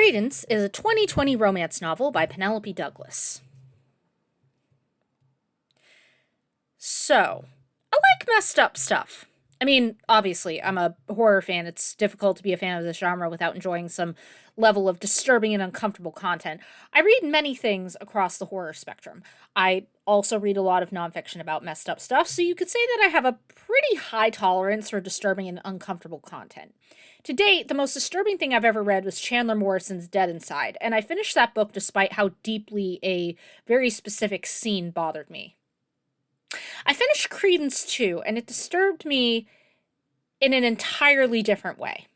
Credence is a 2020 romance novel by Penelope Douglas. So, I like messed up stuff. I mean, obviously, I'm a horror fan. It's difficult to be a fan of this genre without enjoying some level of disturbing and uncomfortable content. I read many things across the horror spectrum. I also read a lot of nonfiction about messed up stuff, so you could say that I have a pretty high tolerance for disturbing and uncomfortable content. To date, the most disturbing thing I've ever read was Chandler Morrison's Dead Inside, and I finished that book despite how deeply a very specific scene bothered me. I finished Credence too, and it disturbed me in an entirely different way.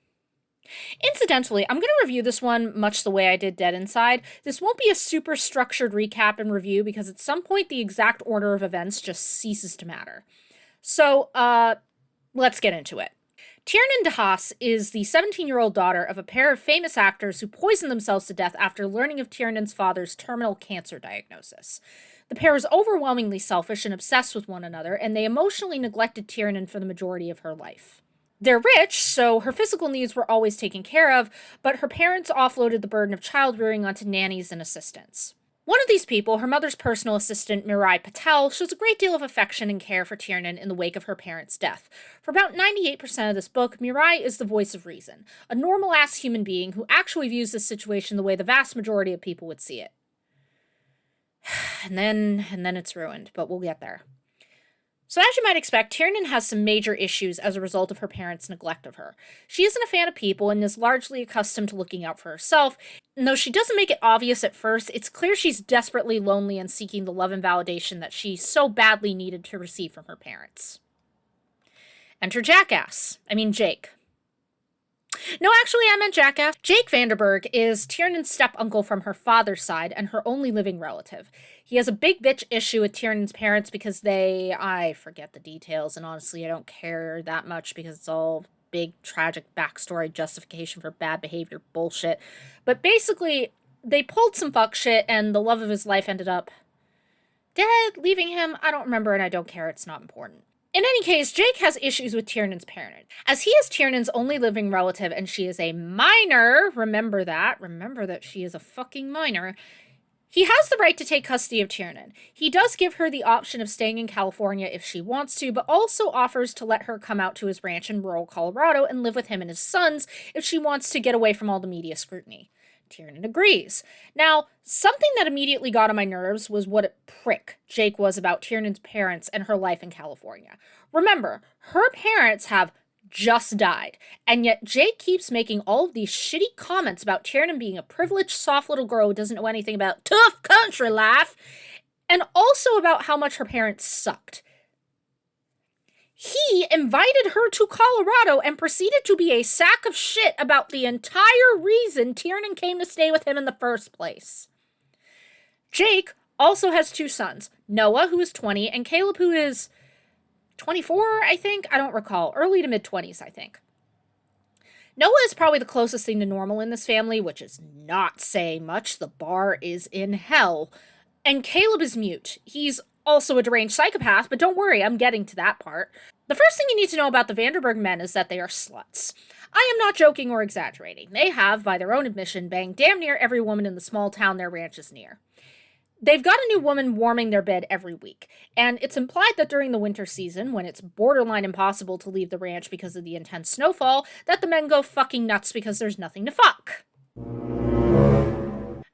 Incidentally, I'm going to review this one much the way I did Dead Inside. This won't be a super structured recap and review because at some point the exact order of events just ceases to matter. So, let's get into it. Tiernan DeHaas is the 17-year-old daughter of a pair of famous actors who poisoned themselves to death after learning of Tiernan's father's terminal cancer diagnosis. The pair is overwhelmingly selfish and obsessed with one another, and they emotionally neglected Tiernan for the majority of her life. They're rich, so her physical needs were always taken care of, but her parents offloaded the burden of child-rearing onto nannies and assistants. One of these people, her mother's personal assistant, Mirai Patel, shows a great deal of affection and care for Tiernan in the wake of her parents' death. For about 98% of this book, Mirai is the voice of reason, a normal-ass human being who actually views this situation the way the vast majority of people would see it. And then it's ruined, but we'll get there. So as you might expect, Tiernan has some major issues as a result of her parents' neglect of her. She isn't a fan of people and is largely accustomed to looking out for herself, and though she doesn't make it obvious at first, it's clear she's desperately lonely and seeking the love and validation that she so badly needed to receive from her parents. Enter Jake. No, actually, I meant Jackass. Jake Vanderberg is Tiernan's step-uncle from her father's side and her only living relative. He has a big bitch issue with Tiernan's parents because I forget the details, and honestly, I don't care that much because it's all big, tragic backstory justification for bad behavior bullshit. But basically, they pulled some fuck shit, and the love of his life ended up dead, leaving him. I don't remember, and I don't care. It's not important. In any case, Jake has issues with Tiernan's parentage. As he is Tiernan's only living relative and she is a minor, remember that she is a fucking minor, he has the right to take custody of Tiernan. He does give her the option of staying in California if she wants to, but also offers to let her come out to his ranch in rural Colorado and live with him and his sons if she wants to get away from all the media scrutiny. Tiernan agrees. Now, something that immediately got on my nerves was what a prick Jake was about Tiernan's parents and her life in California. Remember, her parents have just died, and yet Jake keeps making all of these shitty comments about Tiernan being a privileged, soft little girl who doesn't know anything about tough country life, and also about how much her parents sucked. He invited her to Colorado and proceeded to be a sack of shit about the entire reason Tiernan came to stay with him in the first place. Jake also has two sons, Noah, who is 20, and Caleb, who is 24, I think? I don't recall. Early to mid-20s, I think. Noah is probably the closest thing to normal in this family, which is not saying much. The bar is in hell. And Caleb is mute. He's also a deranged psychopath, but don't worry, I'm getting to that part. The first thing you need to know about the Vanderberg men is that they are sluts. I am not joking or exaggerating. They have, by their own admission, banged damn near every woman in the small town their ranch is near. They've got a new woman warming their bed every week, and it's implied that during the winter season, when it's borderline impossible to leave the ranch because of the intense snowfall, that the men go fucking nuts because there's nothing to fuck.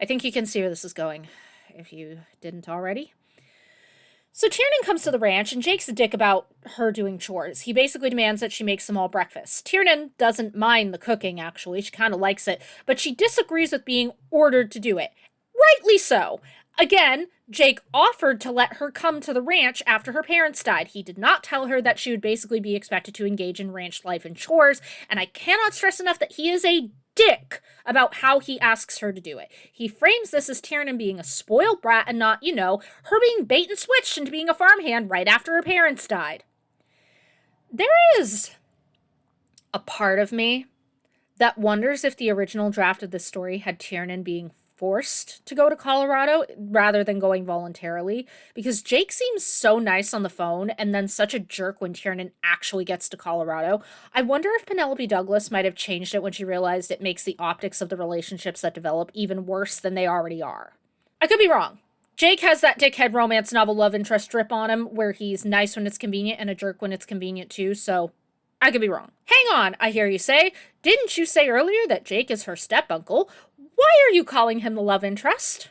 I think you can see where this is going, if you didn't already. So Tiernan comes to the ranch, and Jake's a dick about her doing chores. He basically demands that she makes them all breakfast. Tiernan doesn't mind the cooking, actually. She kind of likes it, but she disagrees with being ordered to do it. Rightly so. Again, Jake offered to let her come to the ranch after her parents died. He did not tell her that she would basically be expected to engage in ranch life and chores, and I cannot stress enough that he is a dick about how he asks her to do it. He frames this as Tiernan being a spoiled brat and not, her being bait and switched into being a farmhand right after her parents died. There is a part of me that wonders if the original draft of this story had Tiernan being forced to go to Colorado rather than going voluntarily, because Jake seems so nice on the phone and then such a jerk when Tiernan actually gets to Colorado. I wonder if Penelope Douglas might have changed it when she realized it makes the optics of the relationships that develop even worse than they already are. I could be wrong. Jake has that dickhead romance novel love interest drip on him where he's nice when it's convenient and a jerk when it's convenient too, so I could be wrong. Hang on, I hear you say. Didn't you say earlier that Jake is her step-uncle? Why are you calling him the love interest?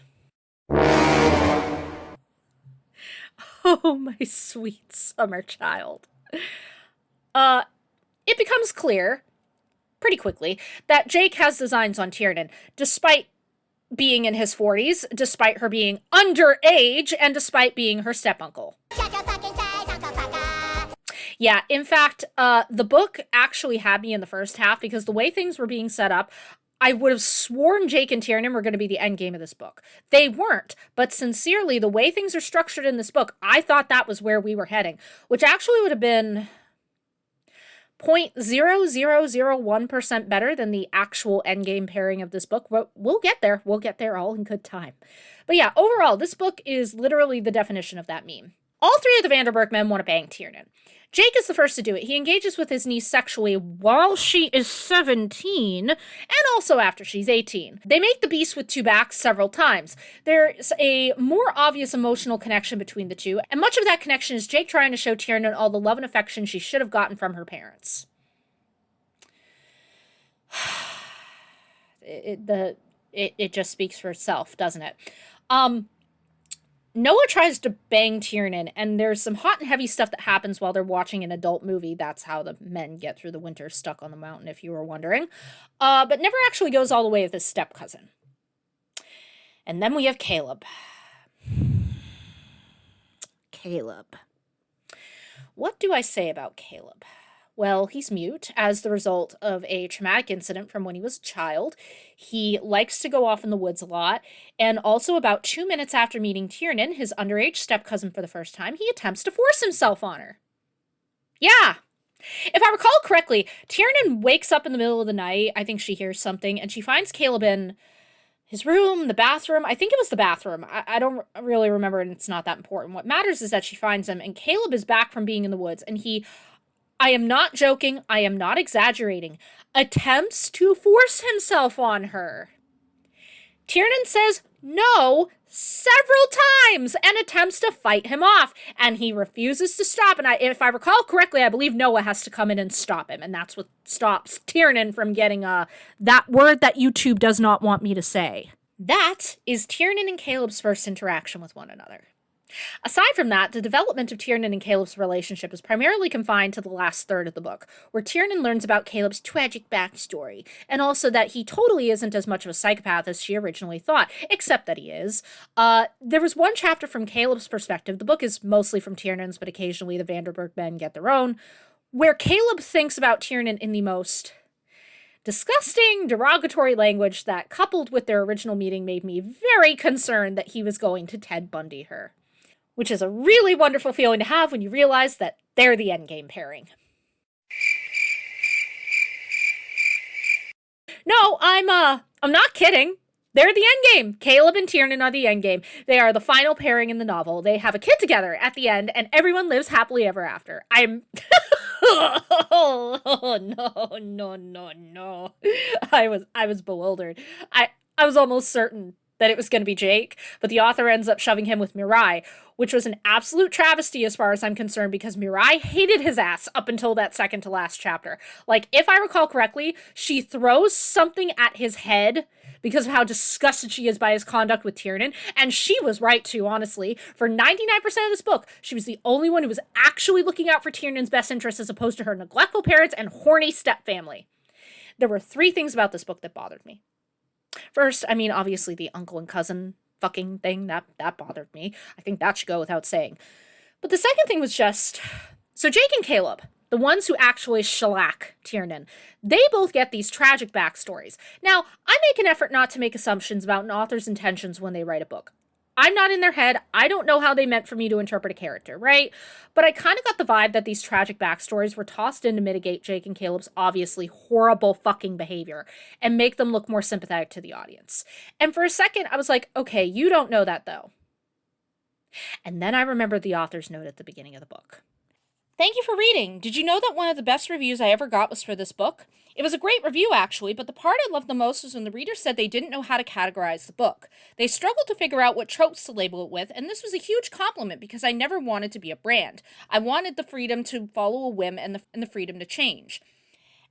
Oh, my sweet summer child. It becomes clear, pretty quickly, that Jake has designs on Tiernan, despite being in his 40s, despite her being underage, and despite being her step-uncle. Yeah, in fact, the book actually had me in the first half because the way things were being set up, I would have sworn Jake and Tiernan were going to be the end game of this book. They weren't, but sincerely, the way things are structured in this book, I thought that was where we were heading, which actually would have been 0.0001% better than the actual endgame pairing of this book. We'll get there. We'll get there all in good time. But yeah, overall, this book is literally the definition of that meme. All three of the Vanderburg men want to bang Tiernan. Jake is the first to do it. He engages with his niece sexually while she is 17, and also after she's 18. They make the beast with two backs several times. There's a more obvious emotional connection between the two, and much of that connection is Jake trying to show Tiernan all the love and affection she should have gotten from her parents. It just speaks for itself, doesn't it? Noah tries to bang Tiernan, and there's some hot and heavy stuff that happens while they're watching an adult movie. That's how the men get through the winter stuck on the mountain, if you were wondering. But never actually goes all the way with his step-cousin. And then we have Caleb. Caleb. What do I say about Caleb? Well, he's mute as the result of a traumatic incident from when he was a child. He likes to go off in the woods a lot. And also about 2 minutes after meeting Tiernan, his underage step-cousin for the first time, he attempts to force himself on her. Yeah. If I recall correctly, Tiernan wakes up in the middle of the night. I think she hears something, and she finds Caleb in his room, the bathroom. I think it was the bathroom. I don't really remember, and it's not that important. What matters is that she finds him, and Caleb is back from being in the woods, and I am not joking, I am not exaggerating, attempts to force himself on her. Tiernan says no several times and attempts to fight him off, and he refuses to stop, and if I recall correctly, I believe Noah has to come in and stop him, and that's what stops Tiernan from getting that word that YouTube does not want me to say. That is Tiernan and Caleb's first interaction with one another. Aside from that, the development of Tiernan and Caleb's relationship is primarily confined to the last third of the book, where Tiernan learns about Caleb's tragic backstory, and also that he totally isn't as much of a psychopath as she originally thought, except that he is. There was one chapter from Caleb's perspective, the book is mostly from Tiernan's, but occasionally the Vanderburg men get their own, where Caleb thinks about Tiernan in the most disgusting, derogatory language that, coupled with their original meeting, made me very concerned that he was going to Ted Bundy her. Which is a really wonderful feeling to have when you realize that they're the endgame pairing. No, I'm not kidding. They're the endgame. Caleb and Tiernan are the endgame. They are the final pairing in the novel. They have a kid together at the end, and everyone lives happily ever after. Oh, no. I was bewildered. I was almost certain that it was going to be Jake, but the author ends up shoving him with Mirai, which was an absolute travesty as far as I'm concerned, because Mirai hated his ass up until that second to last chapter. Like, if I recall correctly, she throws something at his head because of how disgusted she is by his conduct with Tiernan, and she was right too, honestly. For 99% of this book, she was the only one who was actually looking out for Tiernan's best interests as opposed to her neglectful parents and horny stepfamily. There were 3 things about this book that bothered me. First, I mean, obviously the uncle and cousin fucking thing, that bothered me. I think that should go without saying. But the second thing was just, so Jake and Caleb, the ones who actually shellac Tiernan, they both get these tragic backstories. Now, I make an effort not to make assumptions about an author's intentions when they write a book. I'm not in their head. I don't know how they meant for me to interpret a character, right? But I kind of got the vibe that these tragic backstories were tossed in to mitigate Jake and Caleb's obviously horrible fucking behavior and make them look more sympathetic to the audience. And for a second, I was like, okay, you don't know that though. And then I remembered the author's note at the beginning of the book. Thank you for reading. Did you know that one of the best reviews I ever got was for this book? It was a great review, actually, but the part I loved the most was when the reader said they didn't know how to categorize the book. They struggled to figure out what tropes to label it with, and this was a huge compliment because I never wanted to be a brand. I wanted the freedom to follow a whim and the freedom to change.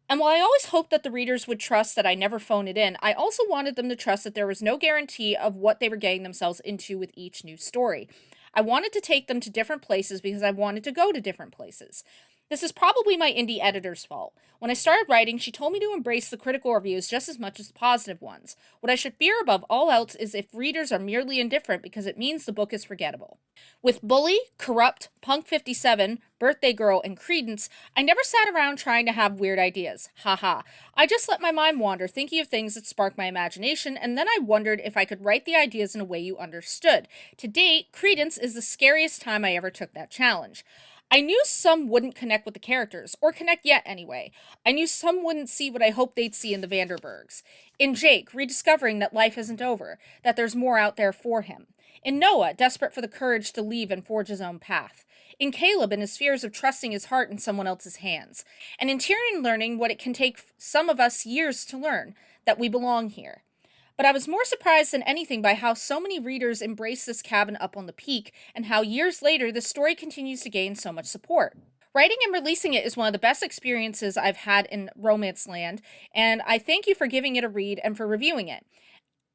And while I always hoped that the readers would trust that I never phone it in, I also wanted them to trust that there was no guarantee of what they were getting themselves into with each new story. I wanted to take them to different places because I wanted to go to different places. This is probably my indie editor's fault. When I started writing, she told me to embrace the critical reviews just as much as the positive ones. What I should fear above all else is if readers are merely indifferent because it means the book is forgettable. With Bully, Corrupt, Punk 57, Birthday Girl, and Credence, I never sat around trying to have weird ideas. Haha. I just let my mind wander, thinking of things that sparked my imagination, and then I wondered if I could write the ideas in a way you understood. To date, Credence is the scariest time I ever took that challenge. I knew some wouldn't connect with the characters, or connect yet anyway. I knew some wouldn't see what I hoped they'd see in the Vanderbergs. In Jake, rediscovering that life isn't over, that there's more out there for him. In Noah, desperate for the courage to leave and forge his own path. In Caleb and his fears of trusting his heart in someone else's hands. And in Tyrion learning what it can take some of us years to learn, that we belong here. But I was more surprised than anything by how so many readers embrace this cabin up on the peak, and how years later the story continues to gain so much support. Writing and releasing it is one of the best experiences I've had in romance land, and I thank you for giving it a read and for reviewing it.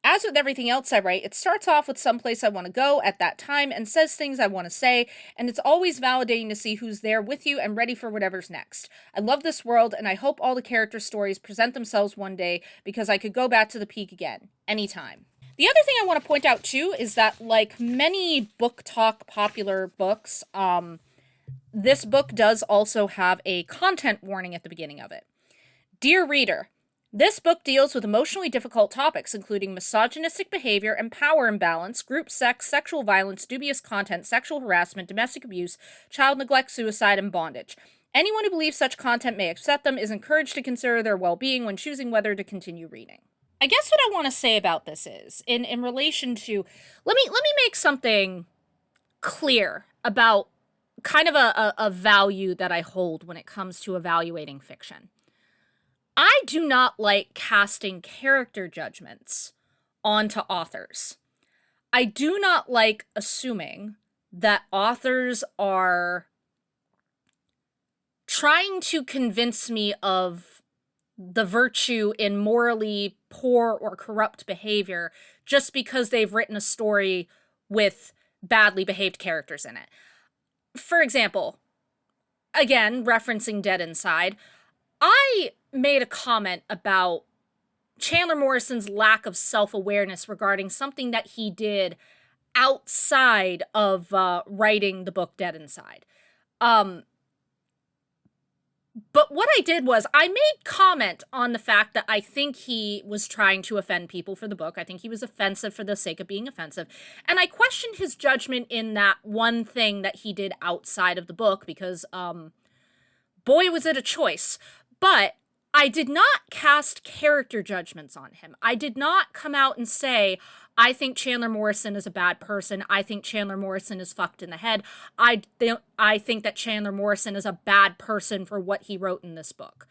As with everything else I write, it starts off with someplace I want to go at that time and says things I want to say, and it's always validating to see who's there with you and ready for whatever's next. I love this world, and I hope all the character stories present themselves one day because I could go back to the peak again, anytime. The other thing I want to point out too is that, like many book talk popular books, this book does also have a content warning at the beginning of it. Dear reader, this book deals with emotionally difficult topics, including misogynistic behavior and power imbalance, group sex, sexual violence, dubious content, sexual harassment, domestic abuse, child neglect, suicide, and bondage. Anyone who believes such content may upset them is encouraged to consider their well-being when choosing whether to continue reading. I guess what I want to say about this is, in relation to, let me make something clear about kind of a value that I hold when it comes to evaluating fiction. I do not like casting character judgments onto authors. I do not like assuming that authors are trying to convince me of the virtue in morally poor or corrupt behavior just because they've written a story with badly behaved characters in it. For example, again, referencing Dead Inside, I made a comment about Chandler Morrison's lack of self-awareness regarding something that he did outside of writing the book Dead Inside. But what I did was I made comment on the fact that I think he was trying to offend people for the book. I think he was offensive for the sake of being offensive. And I questioned his judgment in that one thing that he did outside of the book because, boy, was it a choice. But I did not cast character judgments on him. I did not come out and say, I think Chandler Morrison is a bad person. I think Chandler Morrison is fucked in the head. I think that Chandler Morrison is a bad person for what he wrote in this book.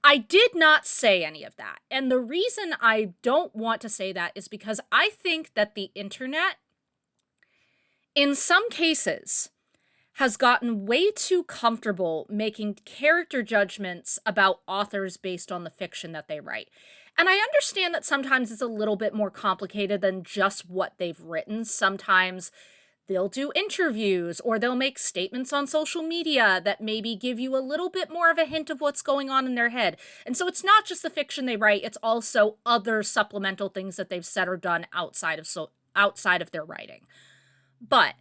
I did not say any of that. And the reason I don't want to say that is because I think that the internet, in some cases, has gotten way too comfortable making character judgments about authors based on the fiction that they write. And I understand that sometimes it's a little bit more complicated than just what they've written. Sometimes they'll do interviews or they'll make statements on social media that maybe give you a little bit more of a hint of what's going on in their head. And so it's not just the fiction they write, it's also other supplemental things that they've said or done outside of their writing. But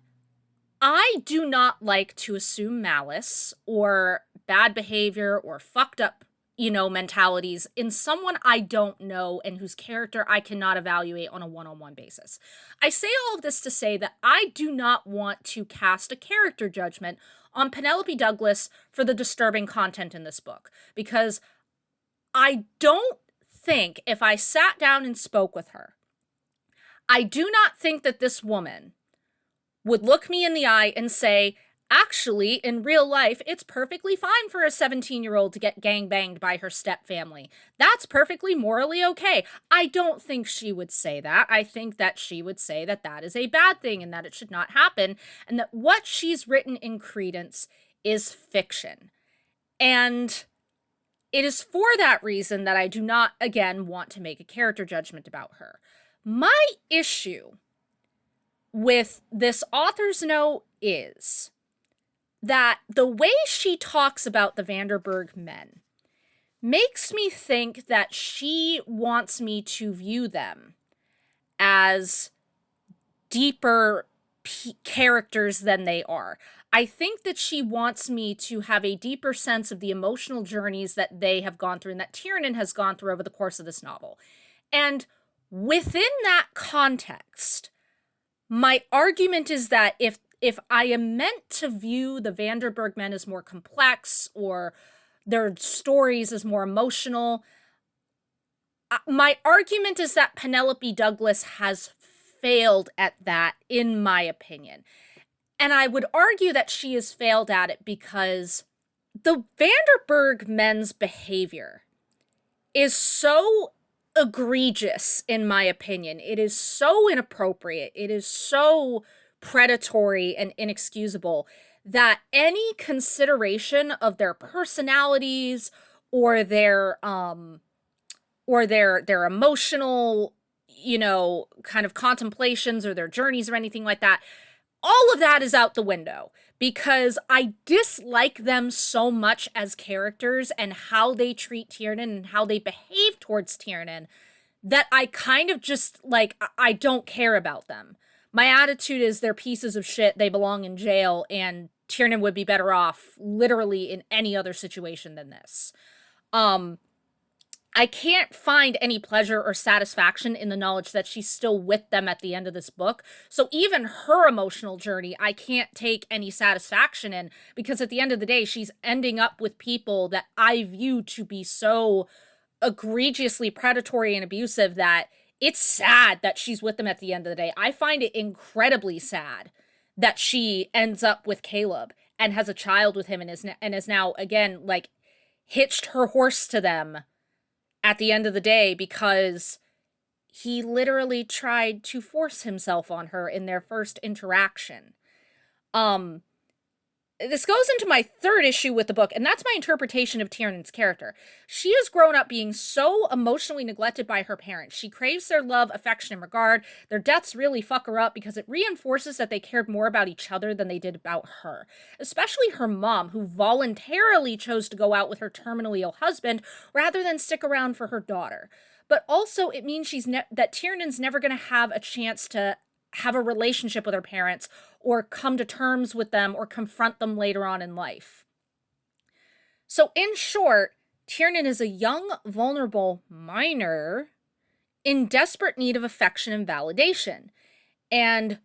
I do not like to assume malice or bad behavior or fucked up mentalities in someone I don't know and whose character I cannot evaluate on a one-on-one basis. I say all of this to say that I do not want to cast a character judgment on Penelope Douglas for the disturbing content in this book, because I don't think if I sat down and spoke with her, I do not think that this woman would look me in the eye and say, actually, in real life, it's perfectly fine for a 17-year-old to get gangbanged by her stepfamily. That's perfectly morally okay. I don't think she would say that. I think that she would say that that is a bad thing and that it should not happen, and that what she's written in Credence is fiction. And it is for that reason that I do not, again, want to make a character judgment about her. My issue with this author's note is that the way she talks about the Vanderburg men makes me think that she wants me to view them as deeper characters than they are. I think that she wants me to have a deeper sense of the emotional journeys that they have gone through and that Tiernan has gone through over the course of this novel. And within that context, my argument is that if I am meant to view the Vanderburg men as more complex or their stories as more emotional, my argument is that Penelope Douglas has failed at that, in my opinion. And I would argue that she has failed at it because the Vanderburg men's behavior is so egregious, in my opinion. It is so inappropriate. It is so predatory and inexcusable that any consideration of their personalities or their emotional, kind of contemplations or their journeys or anything like that, all of that is out the window because I dislike them so much as characters and how they treat Tiernan and how they behave towards Tiernan that I kind of just, I don't care about them. My attitude is they're pieces of shit, they belong in jail, and Tiernan would be better off literally in any other situation than this. I can't find any pleasure or satisfaction in the knowledge that she's still with them at the end of this book. So even her emotional journey, I can't take any satisfaction in, because at the end of the day, she's ending up with people that I view to be so egregiously predatory and abusive that it's sad that she's with them at the end of the day. I find it incredibly sad that she ends up with Caleb and has a child with him and is now, again, hitched her horse to them at the end of the day because he literally tried to force himself on her in their first interaction. This goes into my third issue with the book, and that's my interpretation of Tiernan's character. She has grown up being so emotionally neglected by her parents. She craves their love, affection, and regard. Their deaths really fuck her up because it reinforces that they cared more about each other than they did about her. Especially her mom, who voluntarily chose to go out with her terminally ill husband rather than stick around for her daughter. But also, it means that Tiernan's never going to have a chance to have a relationship with her parents or come to terms with them or confront them later on in life. So in short, Tiernan is a young, vulnerable minor in desperate need of affection and validation. And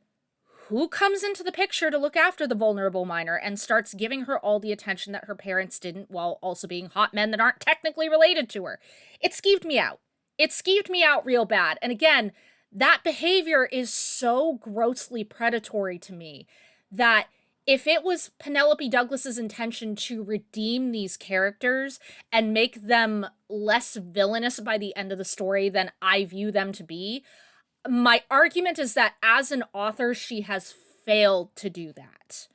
who comes into the picture to look after the vulnerable minor and starts giving her all the attention that her parents didn't, while also being hot men that aren't technically related to her? It skeeved me out. It skeeved me out real bad. And again, that behavior is so grossly predatory to me that if it was Penelope Douglas's intention to redeem these characters and make them less villainous by the end of the story than I view them to be, my argument is that as an author, she has failed to do that.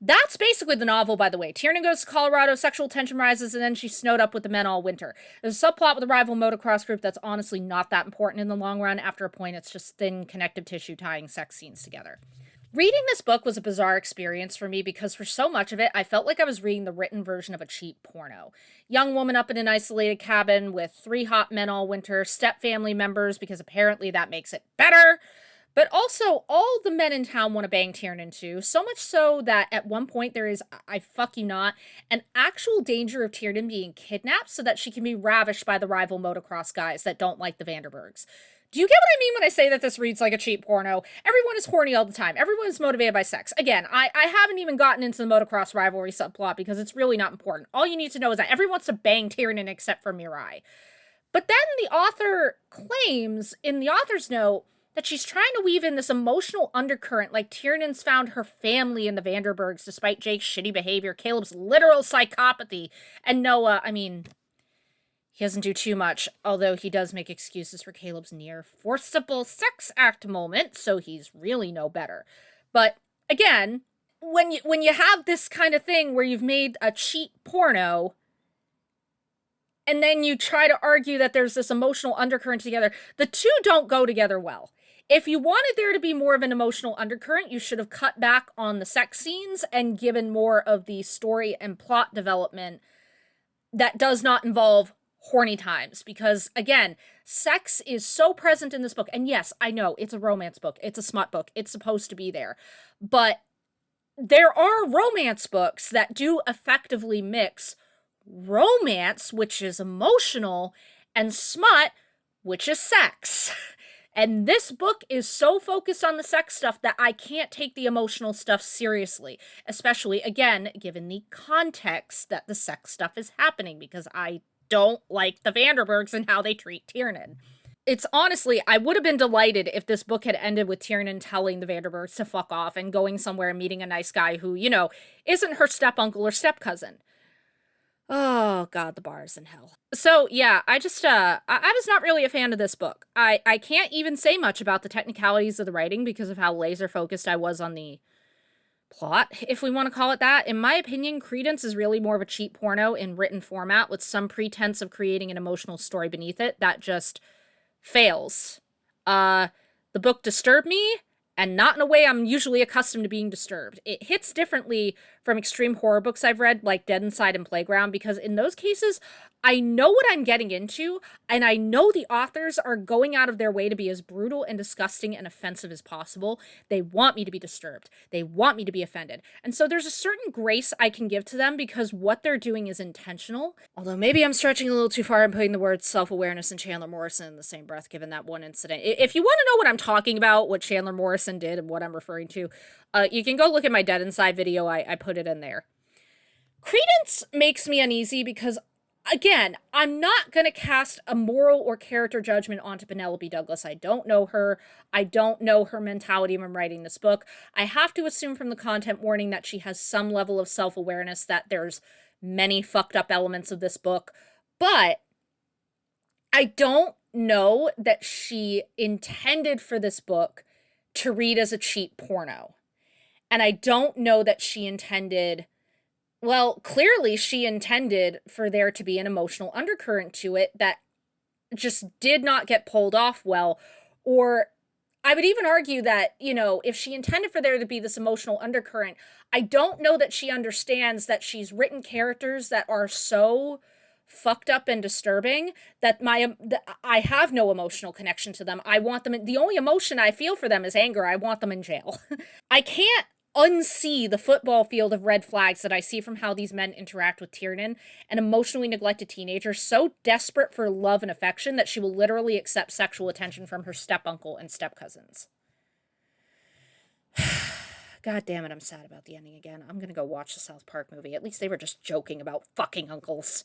That's basically the novel, by the way. Tiernan goes to Colorado, sexual tension rises, and then she's snowed up with the men all winter. There's a subplot with a rival motocross group that's honestly not that important in the long run. After a point, it's just thin connective tissue tying sex scenes together. Reading this book was a bizarre experience for me because for so much of it, I felt like I was reading the written version of a cheap porno. Young woman up in an isolated cabin with 3 hot men all winter, step family members because apparently that makes it better. But also, all the men in town want to bang Tiernan too. So much so that at one point there is, I fuck you not, an actual danger of Tiernan being kidnapped so that she can be ravished by the rival motocross guys that don't like the Vanderbergs. Do you get what I mean when I say that this reads like a cheap porno? Everyone is horny all the time. Everyone is motivated by sex. Again, I haven't even gotten into the motocross rivalry subplot because it's really not important. All you need to know is that everyone wants to bang Tiernan except for Mirai. But then the author claims in the author's note that she's trying to weave in this emotional undercurrent, like Tiernan's found her family in the Vanderbergs despite Jake's shitty behavior, Caleb's literal psychopathy, and Noah, I mean, he doesn't do too much, although he does make excuses for Caleb's near forcible sex act moment, so he's really no better. But again, when you have this kind of thing where you've made a cheap porno and then you try to argue that there's this emotional undercurrent together, the two don't go together well. If you wanted there to be more of an emotional undercurrent, you should have cut back on the sex scenes and given more of the story and plot development that does not involve horny times. Because, again, sex is so present in this book. And yes, I know, it's a romance book. It's a smut book. It's supposed to be there. But there are romance books that do effectively mix romance, which is emotional, and smut, which is sex. And this book is so focused on the sex stuff that I can't take the emotional stuff seriously, especially, again, given the context that the sex stuff is happening, because I don't like the Vanderbergs and how they treat Tiernan. It's honestly, I would have been delighted if this book had ended with Tiernan telling the Vanderbergs to fuck off and going somewhere and meeting a nice guy who, isn't her step uncle or step cousin. Oh god, the bar is in hell. So yeah, I was not really a fan of this book. I can't even say much about the technicalities of the writing because of how laser focused I was on the plot, if we want to call it that. In my opinion, Credence is really more of a cheap porno in written format with some pretense of creating an emotional story beneath it that just fails. The book disturbed me, and not in a way I'm usually accustomed to being disturbed. It hits differently from extreme horror books I've read, like Dead Inside and Playground, because in those cases, I know what I'm getting into, and I know the authors are going out of their way to be as brutal and disgusting and offensive as possible. They want me to be disturbed. They want me to be offended. And so there's a certain grace I can give to them because what they're doing is intentional. Although maybe I'm stretching a little too far and putting the words self-awareness and Chandler Morrison in the same breath, given that one incident. If you want to know what I'm talking about, what Chandler Morrison did and what I'm referring to, you can go look at my Dead Inside video. I put it in there. Credence makes me uneasy because, again, I'm not going to cast a moral or character judgment onto Penelope Douglas. I don't know her. I don't know her mentality when writing this book. I have to assume from the content warning that she has some level of self-awareness, that there's many fucked up elements of this book. But I don't know that she intended for this book to read as a cheap porno. And I don't know that she intended... Well, clearly she intended for there to be an emotional undercurrent to it that just did not get pulled off well. Or I would even argue that, if she intended for there to be this emotional undercurrent, I don't know that she understands that she's written characters that are so fucked up and disturbing that I have no emotional connection to them. I want them... The only emotion I feel for them is anger. I want them in jail. I can't unsee the football field of red flags that I see from how these men interact with Tiernan, an emotionally neglected teenager so desperate for love and affection that she will literally accept sexual attention from her step-uncle and step-cousins. God damn it, I'm sad about the ending again. I'm gonna go watch the South Park movie. At least they were just joking about fucking uncles.